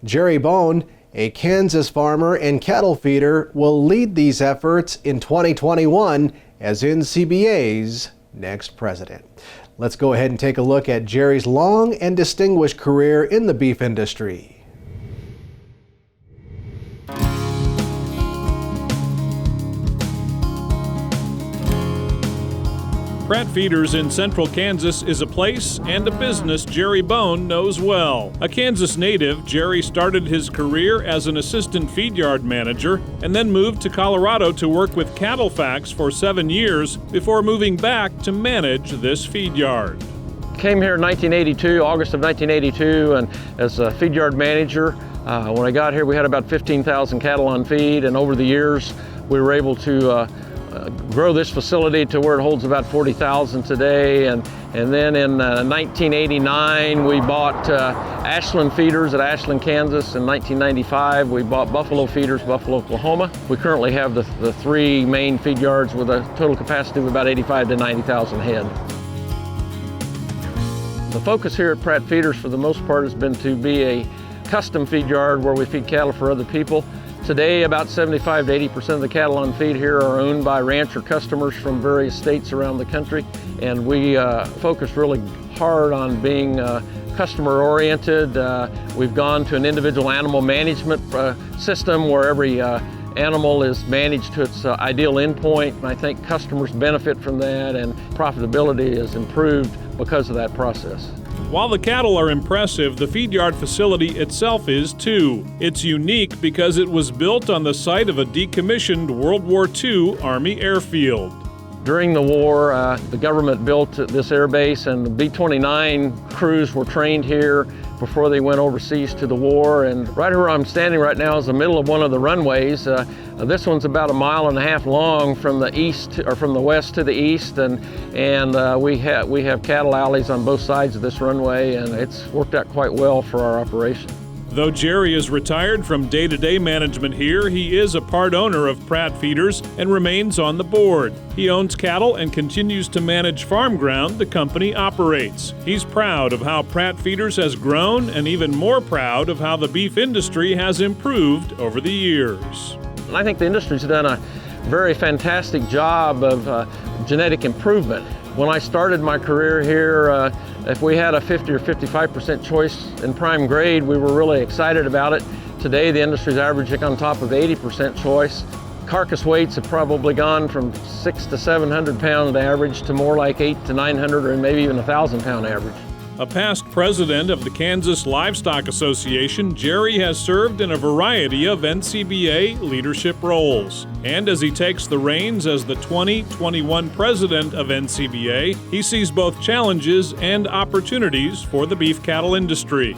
Jerry Bohn, a Kansas farmer and cattle feeder, will lead these efforts in 2021 as NCBA's next president. Let's go ahead and take a look at Jerry's long and distinguished career in the beef industry. Pratt Feeders in central Kansas is a place and a business Jerry Bohn knows well. A Kansas native, Jerry started his career as an assistant feed yard manager and then moved to Colorado to work with Cattle Facts for 7 years before moving back to manage this feed yard. Came here in 1982, August of 1982, and as a feed yard manager. When I got here, we had about 15,000 cattle on feed, and over the years, we were able to grow this facility to where it holds about 40,000 today. And then in 1989, we bought Ashland Feeders at Ashland, Kansas. In 1995, we bought Buffalo Feeders, Buffalo, Oklahoma. We currently have the 3 main feed yards with a total capacity of about 85 to 90,000 head. The focus here at Pratt Feeders for the most part has been to be a custom feed yard where we feed cattle for other people. Today, about 75 to 80% of the cattle on feed here are owned by rancher customers from various states around the country, and we focus really hard on being customer oriented. We've gone to an individual animal management system where every animal is managed to its ideal endpoint, and I think customers benefit from that, and profitability is improved because of that process. While the cattle are impressive, the feed yard facility itself is too. It's unique because it was built on the site of a decommissioned World War II Army airfield. During the war, the government built this air base, and the B-29 crews were trained here before they went overseas to the war. And right where I'm standing right now is the middle of one of the runways. This one's about 1.5 miles long from the east, or from the west to the east, and we have cattle alleys on both sides of this runway, and it's worked out quite well for our operation. Though Jerry is retired from day-to-day management here, he is a part owner of Pratt Feeders and remains on the board. He owns cattle and continues to manage farm ground the company operates. He's proud of how Pratt Feeders has grown and even more proud of how the beef industry has improved over the years. I think the industry's done a very fantastic job of genetic improvement. When I started my career here, if we had a 50 or 55% choice in prime grade, we were really excited about it. Today, the industry's averaging on top of 80% choice. Carcass weights have probably gone from 600 to 700 pound average to more like 800 to 900 or maybe even 1,000 pound average. A past president of the Kansas Livestock Association, Jerry has served in a variety of NCBA leadership roles. And as he takes the reins as the 2021 president of NCBA, he sees both challenges and opportunities for the beef cattle industry.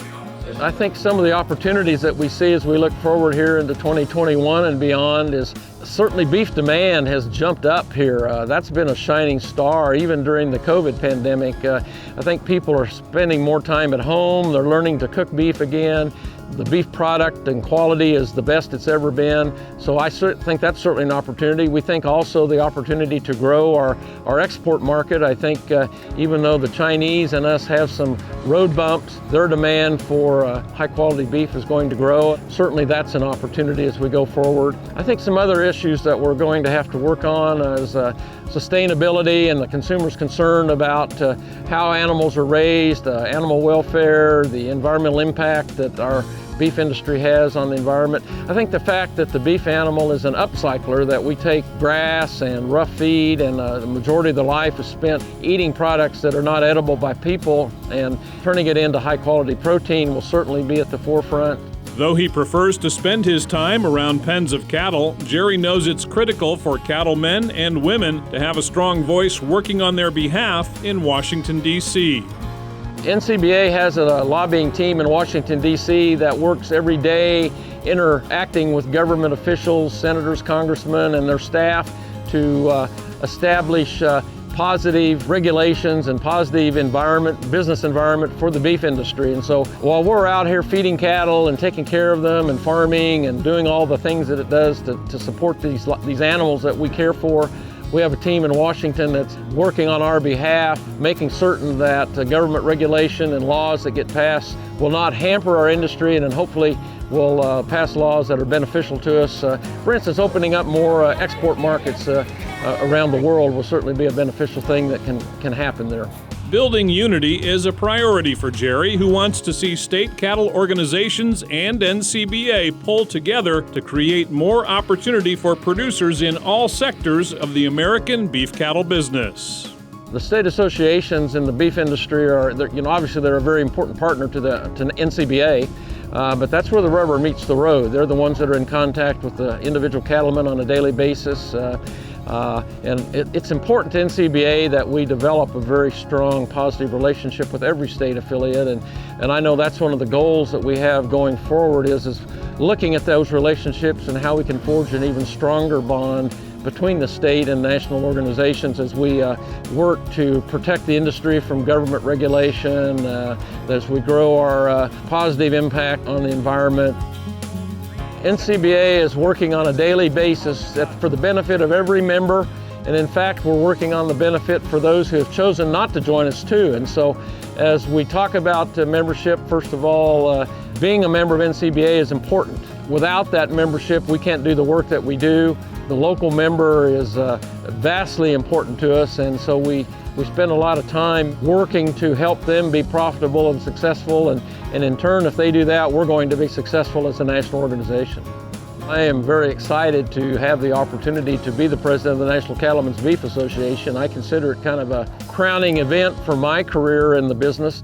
I think some of the opportunities that we see as we look forward here into 2021 and beyond is certainly beef demand has jumped up here. That's been a shining star even during the COVID pandemic. I think people are spending more time at home. They're learning to cook beef again. The beef product and quality is the best it's ever been. So I think that's certainly an opportunity. We think also the opportunity to grow our export market. I think even though the Chinese and us have some road bumps, their demand for high quality beef is going to grow. Certainly that's an opportunity as we go forward. I think some other issues that we're going to have to work on is sustainability and the consumer's concern about how animals are raised, animal welfare, the environmental impact that our beef industry has on the environment. I think the fact that the beef animal is an upcycler, that we take grass and rough feed and the majority of the life is spent eating products that are not edible by people and turning it into high quality protein will certainly be at the forefront. Though he prefers to spend his time around pens of cattle, Jerry knows it's critical for cattlemen and women to have a strong voice working on their behalf in Washington, D.C. NCBA has a lobbying team in Washington, D.C. that works every day interacting with government officials, senators, congressmen, and their staff to establish positive regulations and positive business environment for the beef industry. And so while we're out here feeding cattle and taking care of them and farming and doing all the things that it does to support these animals that we care for, We have a team in Washington that's working on our behalf, making certain that government regulation and laws that get passed will not hamper our industry, and then hopefully will pass laws that are beneficial to us. For instance, opening up more export markets around the world will certainly be a beneficial thing that can happen there. Building unity is a priority for Jerry, who wants to see state cattle organizations and NCBA pull together to create more opportunity for producers in all sectors of the American beef cattle business. The state associations in the beef industry are, obviously they're a very important partner to NCBA, but that's where the rubber meets the road. They're the ones that are in contact with the individual cattlemen on a daily basis. And it's important to NCBA that we develop a very strong, positive relationship with every state affiliate, and I know that's one of the goals that we have going forward is looking at those relationships and how we can forge an even stronger bond between the state and national organizations as we work to protect the industry from government regulation, as we grow our positive impact on the environment. NCBA is working on a daily basis for the benefit of every member, and in fact we're working on the benefit for those who have chosen not to join us too. And so as we talk about membership, first of all, being a member of NCBA is important. Without that membership we can't do the work that we do. The local member is vastly important to us, and so we spend a lot of time working to help them be profitable and successful, and in turn, if they do that, we're going to be successful as a national organization. I am very excited to have the opportunity to be the president of the National Cattlemen's Beef Association. I consider it kind of a crowning event for my career in the business.